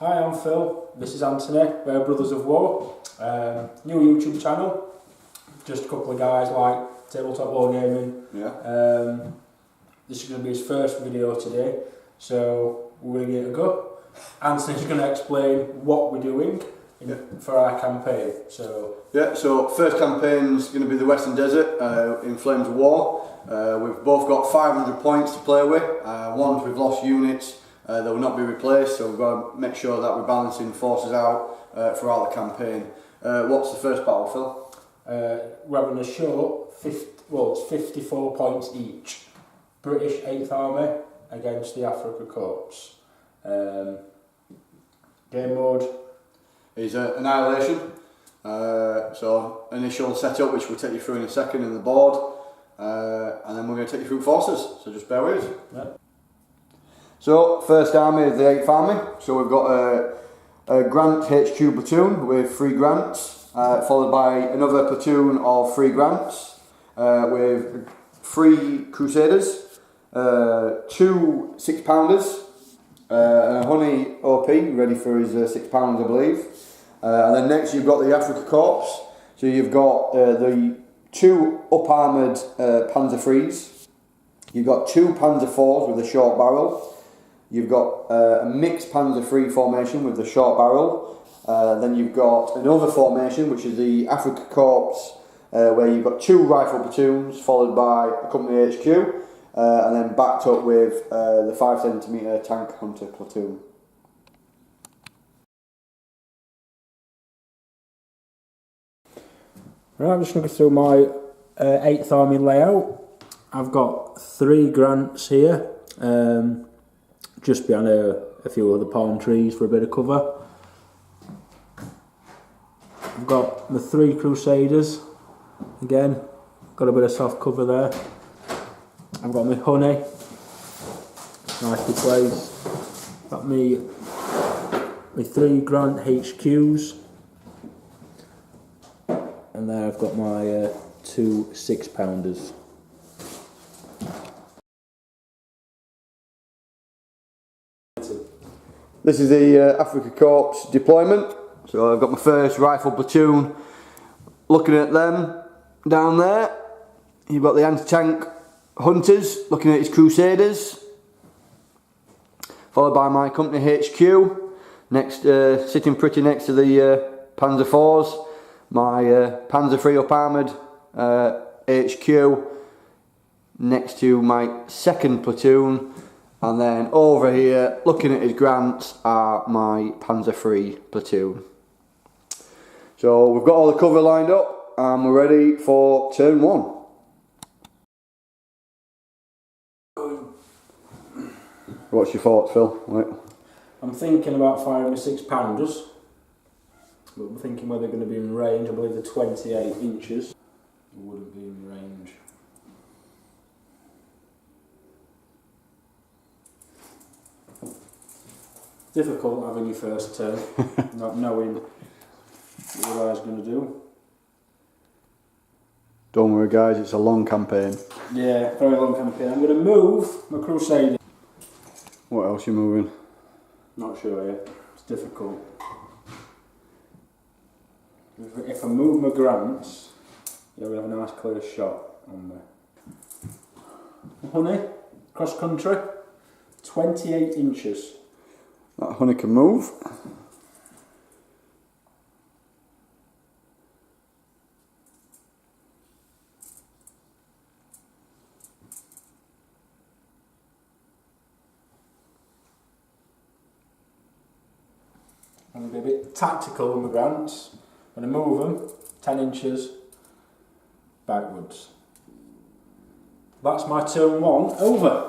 Hi, I'm Phil. This is Anthony. We're Brothers of War. New YouTube channel. Just a couple of guys like tabletop wargaming. Yeah. This is going to be his first video today, so we're going to give it a go. Anthony's going to explain what we're doing for our campaign. So first campaign's going to be the Western Desert in Flames of War. We've both got 500 points to play with. Ones we've lost units. They will not be replaced, so we've got to make sure that we're balancing forces out throughout the campaign. What's the first battle, Phil? we're having a short, it's 54 points each. British 8th Army against the Africa Corps. Game mode is Annihilation. So initial setup, which we'll take you through in a second, in the board, and then we're going to take you through forces, so just bear with us. Yeah. So, first army is the 8th Army. So we've got a Grant HQ platoon with 3 Grants, followed by another platoon of 3 Grants, with 3 Crusaders, 2 6-pounders, and a Honey OP, ready for his 6 pounds, I believe. And then next you've got the Africa Corps. So you've got the 2 up-armoured Panzer IIIs. You've got 2 Panzer IVs with a short barrel. You've got a mixed Panzer III formation with the short barrel. Then you've got another formation, which is the Africa Corps, where you've got 2 rifle platoons, followed by a company HQ, and then backed up with the 5cm tank hunter platoon. Right, I'm just going to go through my 8th Army layout. I've got 3 Grants here, just behind a few of the palm trees for a bit of cover. I've got my 3 Crusaders, again, got a bit of soft cover there. I've got my Honey, nicely placed. Got my 3 Grant HQs. And then I've got my 2 6-pounders. This is the Africa Corps deployment. So I've got my first rifle platoon. Looking at them down there. You've got the anti-tank hunters looking at his Crusaders. Followed by my company HQ. Next, sitting pretty next to the Panzer IVs. My Panzer III up-armoured HQ next to my 2nd platoon, and then over here looking at his Grants are my Panzer III platoon. So we've got all the cover lined up and we're ready for turn 1. What's your thoughts, Phil? Wait. I'm thinking about firing my 6-pounders. But I'm thinking whether they're going to be in range. I believe they're 28 inches. It wouldn't be in range. Difficult having your first turn, not knowing what your guy's going to do. Don't worry guys, it's a long campaign. Yeah, very long campaign. I'm going to move my Crusader. What else are you moving? Not sure yet. It's difficult. If I move my Grants, yeah, we'll have a nice clear shot on me. Honey, cross country, 28 inches. That Honey can move. I'm going to be a bit tactical with my Grants. I'm going to move them 10 inches backwards. That's my turn 1 over.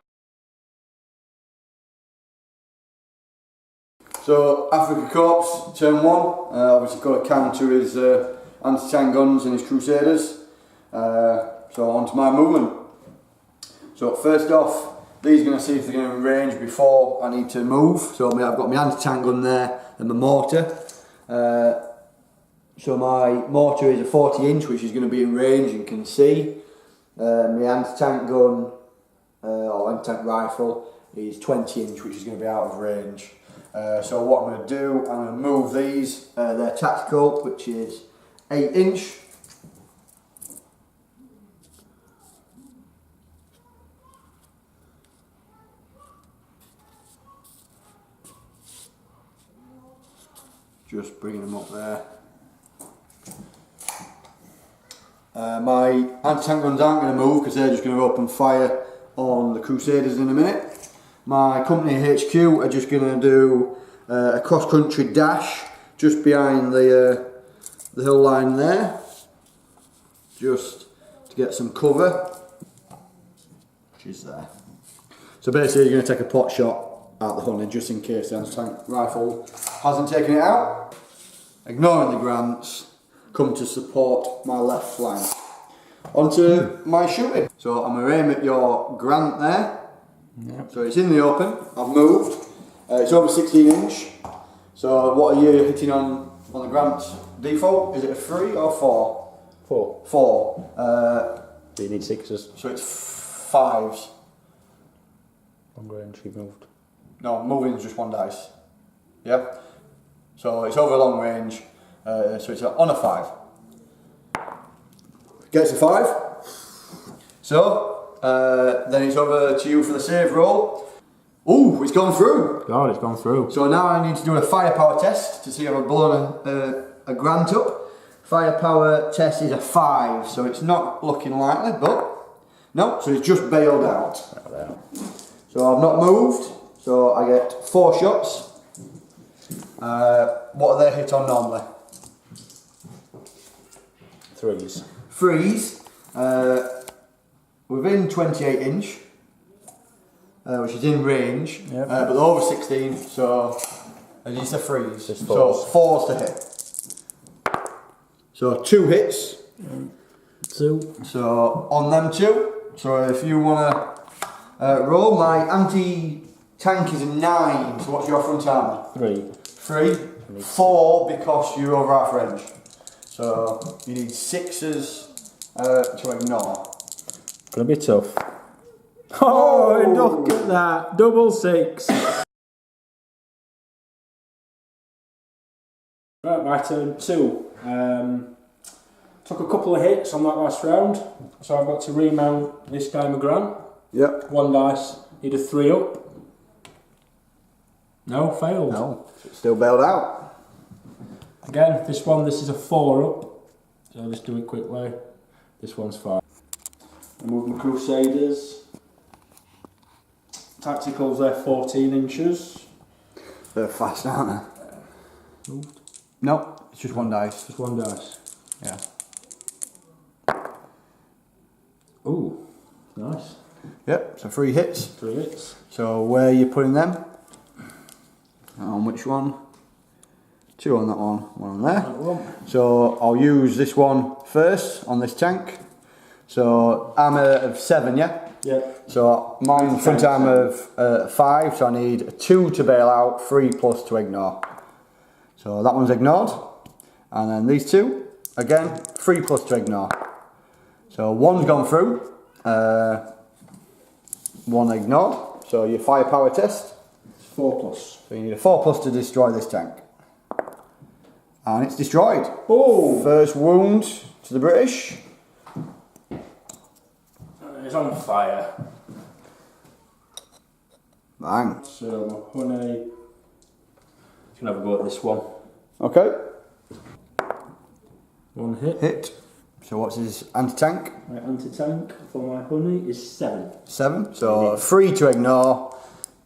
So Africa Corps, turn 1, obviously got to counter his anti-tank guns and his Crusaders. So on to my movement. So first off, these are going to see if they're going to range before I need to move. So I've got my anti-tank gun there and my mortar. So my mortar is a 40 inch, which is going to be in range and can see. My anti-tank gun or anti-tank rifle is 20 inch, which is going to be out of range. So what I'm going to do, I'm going to move these. They're tactical, which is 8-inch. Just bringing them up there. My anti-tank guns aren't going to move because they're just going to open fire on the Crusaders in a minute. My company HQ are just going to do a cross-country dash just behind the hill line there, just to get some cover, which is there. So basically you're going to take a pot shot at the honey just in case the anti-tank rifle hasn't taken it out. Ignoring the grants, come to support my left flank. Onto my shooting. So I'm going to aim at your grant there. Yep. So it's in the open, I've moved. It's over 16-inch. So what are you hitting on the grant default? Is it a 3 or 4? 4. 4. Do you need 6s? So it's 5s. Long range you've moved. No, moving is just 1 dice. Yeah. So it's over long range. So it's on a 5. Gets a 5. So then it's over to you for the save roll. Ooh, it's gone through. God, it's gone through. So now I need to do a firepower test to see if I've blown a grant up. Firepower test is a 5, so it's not looking likely, but no, so it's just bailed out. So I've not moved, so I get 4 shots. What are they hit on normally? 3s. 3s, within 28-inch, which is in range, yep. But they're over 16, so these are 3s. Just 4s. So 4s to hit. So 2 hits. 2. So on them 2. So if you want to roll, my anti-tank is a 9. So what's your front armour? 3. 3. 4 because you're over half range. So you need 6s to ignore. Gonna be tough. Oh, look at that. Double 6. Right, my turn 2. Took a couple of hits on that last round, so I've got to remount this guy McGrant. Yep. 1 dice, need a 3 up. No, failed. No, still bailed out. Again, this is a 4 up, so let's do it quickly. This one's 5. I move my Crusaders. Tacticals, they're 14 inches. They're fast, aren't they? Moved. No, it's just 1 dice. Just 1 dice. Yeah. Ooh, nice. Yep, so 3 hits. 3 hits. So where are you putting them? On which one? 2 on that one, 1 on there. That one. So I'll use this one first on this tank. So armour of 7, yeah? Yep. So mine's front armour of 5, so I need a 2 to bail out, 3 plus to ignore. So that one's ignored. And then these 2, again, 3 plus to ignore. So 1's gone through, 1 ignored. So your firepower test. 4 plus. So you need a 4 plus to destroy this tank. And it's destroyed. Oh! First wound to the British. It's on fire. Bang. So, honey. You can have a go at this one. Okay. 1 hit. Hit. So what's his anti-tank? My anti-tank for my honey is 7. 7. So 3 to ignore,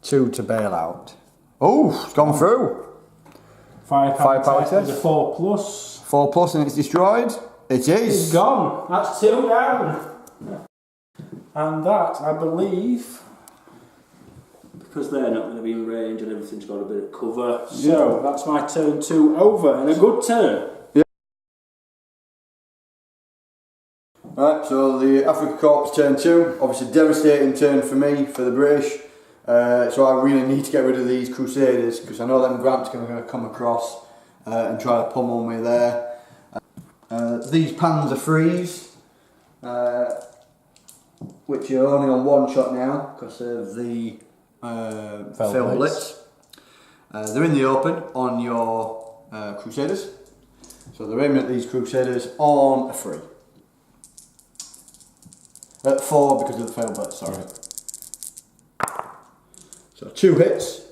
2 to bail out. Oh, it's gone through. Firepower test is a 4 plus. 4 plus and it's destroyed. It is. It's gone. That's 2 down. And that, I believe, because they're not going to be in range and everything's got a bit of cover. So that's my turn 2 over, and a good turn. Yeah. Right, so the Africa Corps turn 2. Obviously devastating turn for me, for the British. So I really need to get rid of these Crusaders because I know them Grants are going to come across and try to pummel me there. These Panzer Frees, which are only on 1 shot now because of the failed blitz. They're in the open on your Crusaders. So they're aiming at these Crusaders on a 3. 4 because of the failed blitz, sorry. So 2 hits.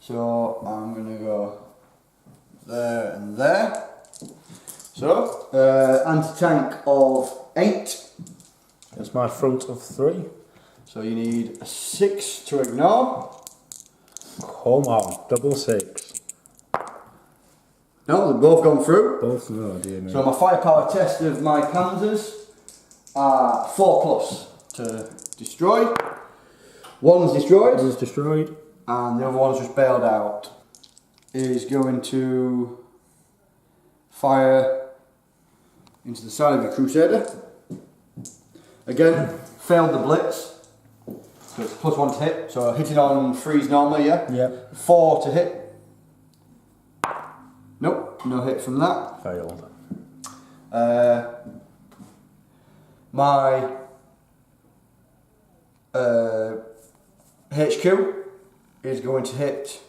So I'm going to go there and there. So, anti-tank of 8. That's my front of 3. So you need a 6 to ignore. Come on, double 6. No, they've both gone through. Both, no, dear me. So my firepower test of my Panzers are 4+ to destroy. One's destroyed. One's destroyed. And the other one's just bailed out. Is going to fire into the side of the Crusader. Again, failed the blitz. So it's +1 to hit. So hitting on 3s normally, yeah? Yep. 4 to hit. Nope, no hit from that. Failed. My HQ is going to hit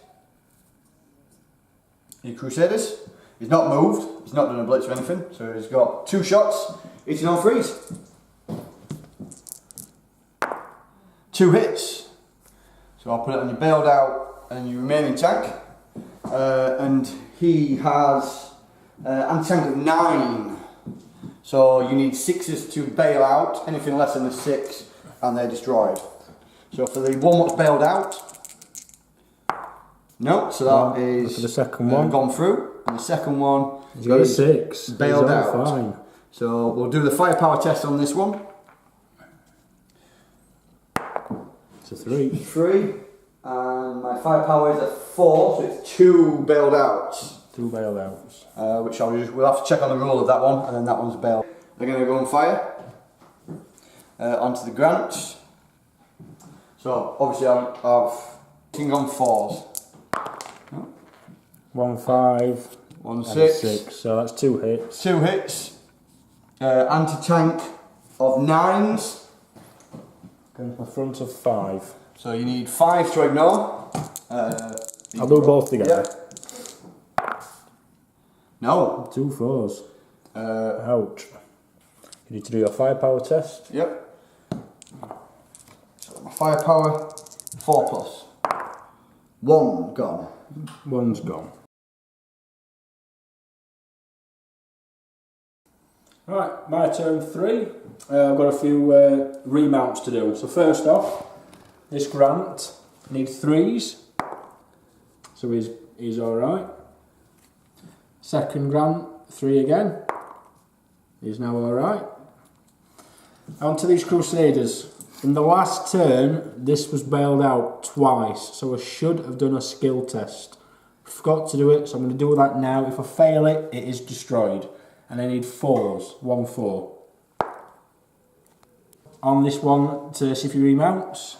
the Crusaders. He's not moved, he's not done a blitz or anything, so he's got 2 shots, hitting on 3s. 2 hits. So I'll put it on your bailed out and your remaining tank. And he has anti-tank of 9. So you need 6s to bail out, anything less than a 6 and they're destroyed. So for the one that's bailed out, no, so that is for the second one gone through. And the second one he's got a 6. Bailed he's out. Fine. So we'll do the firepower test on this one. It's a 3. 3. And my firepower is at 4, so it's 2 bailed outs. 2 bailed outs. Which we'll have to check on the rule of that one, and then that one's bailed. They're going to go and fire onto the Grants. So obviously I've hitting on 4s. 1 5. 1 6. 6. So that's 2 hits. 2 hits. Anti-tank of 9s. Going for front of 5. So you need 5 to ignore. I'll do both together. Yeah. No. 2 4s. Ouch. You need to do your firepower test. Yep. So my firepower 4+. 1 gone. 1's gone. Right, my turn 3. I've got a few remounts to do. So first off, this Grant needs 3s. So he's alright. Second Grant, 3 again. He's now alright. On to these Crusaders. In the last turn, this was bailed out twice, so I should have done a skill test. Forgot to do it, so I'm going to do that now. If I fail it, it is destroyed. And I need 4s, 1 4. On this one to see if he remounts.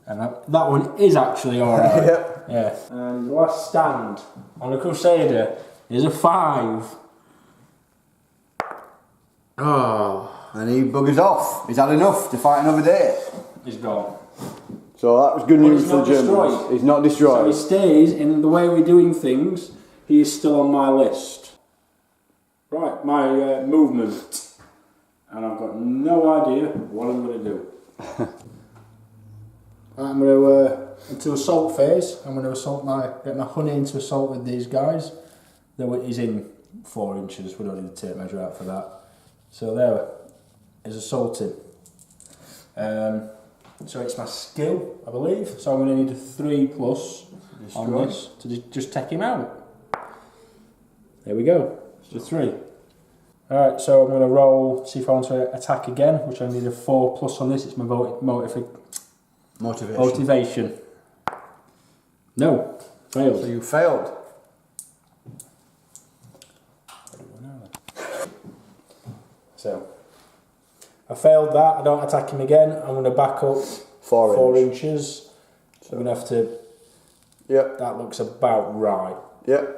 And that one is actually alright. Yep. Yeah. And the last stand on a Crusader is a 5. Oh. And he buggers off. He's had enough to fight another day. He's gone. So that was good news for the Germans. Destroyed. He's not destroyed. So he stays in the way we're doing things. He is still on my list. Right, my movement. And I've got no idea what I'm going to do. I'm going to into assault phase. I'm going to get my honey into assault with these guys. Though he's in 4 inches. We don't need the tape measure out for that. So there is assaulting. So it's my skill, I believe. So I'm going to need a 3+ on this to just take him out. There we go. It's a 3. Alright, so I'm going to roll, see if I want to attack again, which I need a 4+ on this. It's my motivation. No, failed. So you failed. So, I failed that. I don't attack him again. I'm going to back up 4 inches. So I'm going to have to... Yep. That looks about right. Yep.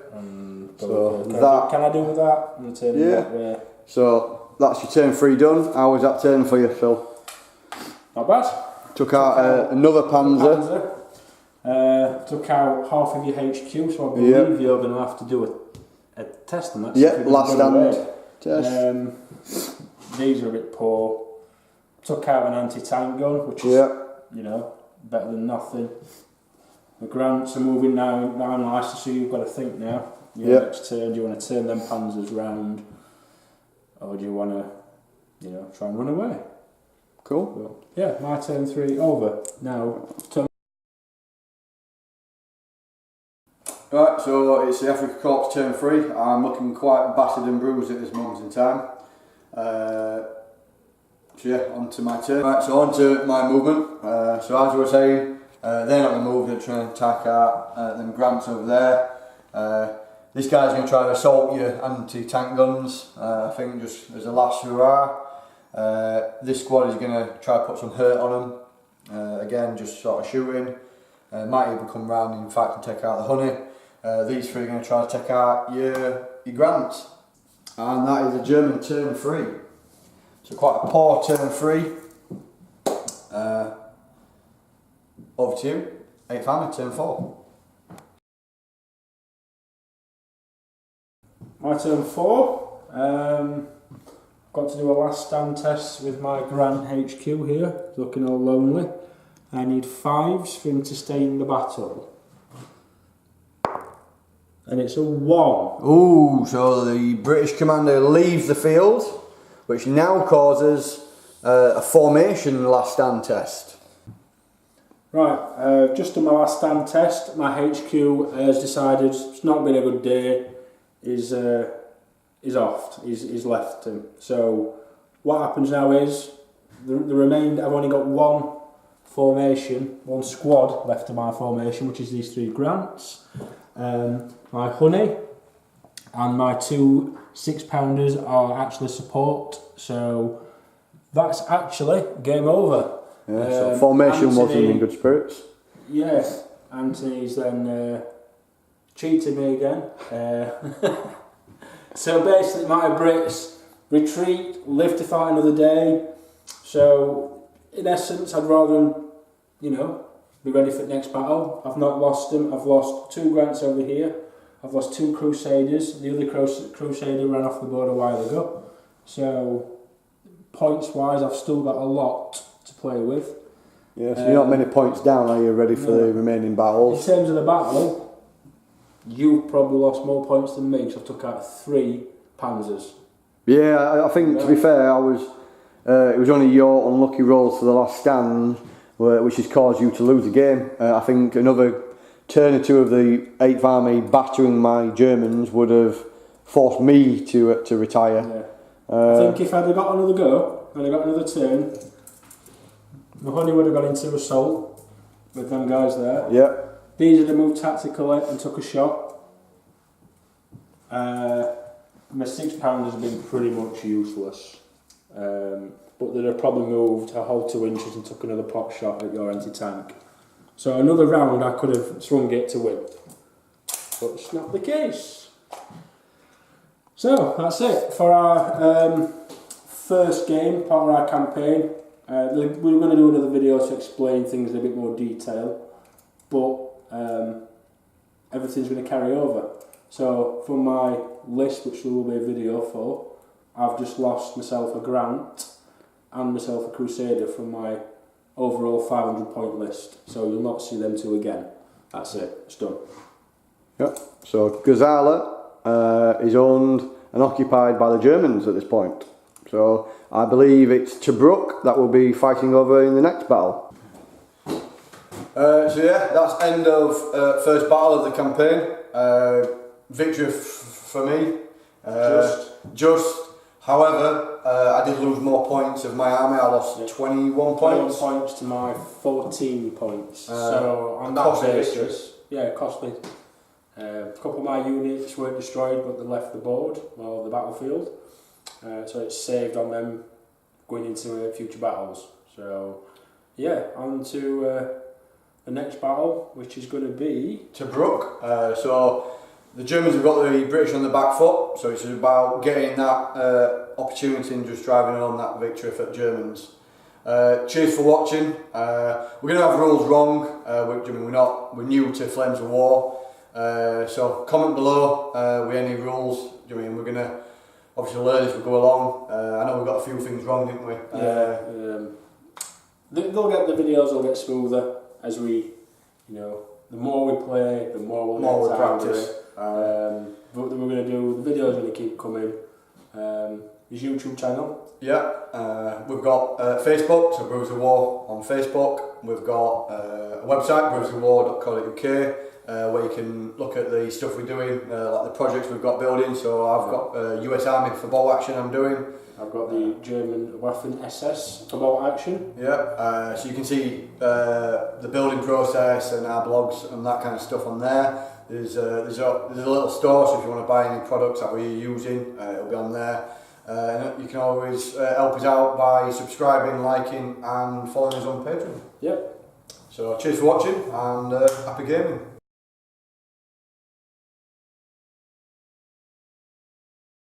So can I do with that? I'm going to turn him that way. So that's your turn 3 done. How was that turn for you, Phil? Not bad. Took out another Panzer. Took out half of your HQ, so I believe you're going to have to do a test on that. Yeah, last stand test. These are a bit poor. Took out an anti-tank gun, which is, you know, better than nothing. The grants are moving now nicely, so you've got to think now. Next turn, do you want to turn them panzers round, or do you want to, you know, try and run away? Cool. But, yeah, my turn 3 over. Now, turn. Right, so it's the Africa Corps turn 3. I'm looking quite battered and bruised at this moment in time. So yeah, on to my turn. Right, so on to my movement. So as we were saying, they're not going to move, they're trying to attack at them grants over there. This guy's going to try to assault your anti-tank guns, I think just as a last hurrah. This squad is going to try to put some hurt on them. Again, just sort of shooting. Might even come round in fact and take out the honey. These three are going to try to take out your grants. And that is a German turn 3. So quite a poor turn 3. Over to you. 8th Army, turn 4. My turn 4. Got to do a last stand test with my Grant HQ here, looking all lonely. I need 5s for him to stay in the battle. And it's a 1. Ooh, so the British commander leaves the field, which now causes a formation last stand test. Right, just on my last stand test, my HQ has decided it's not been a good day. Is off. He's left him. So what happens now is the remainder. I've only got one formation, one squad left of my formation, which is these 3 grants. My honey and my 2 6-pounders are actually support. So that's actually game over. Yeah, so formation Anthony, wasn't in good spirits. Yeah, Anthony's then cheated me again. So basically my Brits retreat, live to fight another day. So in essence I'd rather them, you know, be ready for the next battle. I've not lost them. I've lost 2 grants over here. I've lost 2 crusaders. The other crusader ran off the board a while ago. So points wise I've still got a lot to play with. Yeah, so you're not many points down, are you, ready for the remaining battles? In terms of the battle, you've probably lost more points than me, because I took out 3 panzers. Yeah, I think to be fair, it was only your unlucky rolls for the last stand which has caused you to lose the game. I think another turn or 2 of the 8th Army battering my Germans would have forced me to retire. Yeah. I think if I'd have got another go, I'd have got another turn, the honey would have gone into assault with them guys there. Yeah. These would have moved tactically and took a shot. My 6-pounders have been pretty much useless. But they'd have probably moved a whole 2 inches and took another pot shot at your anti-tank. So another round I could have swung it to win. But it's not the case. So that's it for our first game, part of our campaign. We're going to do another video to explain things in a bit more detail. But everything's going to carry over. So from my list, which there will be a video for, I've just lost myself a grant and myself a crusader from my overall 500 point list. So you'll not see them 2 again. That's it. It's done. Yep. So Gazala is owned and occupied by the Germans at this point. So I believe it's Tobruk that will be fighting over in the next battle. So yeah, that's end of first battle of the campaign. Victory for me. Just. However, I did lose more points of my army. I lost 21 points. 21 points to my 14 points. So on that basis, yeah, it cost me. A couple of my units weren't destroyed, but they left the board or the battlefield. So it's saved on them going into future battles. So yeah, on to the next battle, which is going to be Tobruk. So the Germans have got the British on the back foot, so it's about getting that opportunity and just driving on that victory for the Germans. Cheers for watching. We're going to have rules wrong. We're new to Flames of War. So comment below with any rules. We're going to obviously learn as we go along. I know we got a few things wrong, didn't we? The videos will get smoother as we, the more we play, the more we'll practice. But we're going to do, the videos are going to keep coming. His YouTube channel. Yeah, we've got Facebook, so Brews of War on Facebook. We've got a website, brewsofwar.co.uk, where you can look at the stuff we're doing, like the projects we've got building. So I've got US Army football action I'm doing. I've got the German Waffen SS football action. Yeah, so you can see the building process and our blogs and that kind of stuff on there. There's a little store, so if you want to buy any products that we're using, it'll be on there. And you can always help us out by subscribing, liking and following us on Patreon. Yep. So cheers for watching and happy gaming.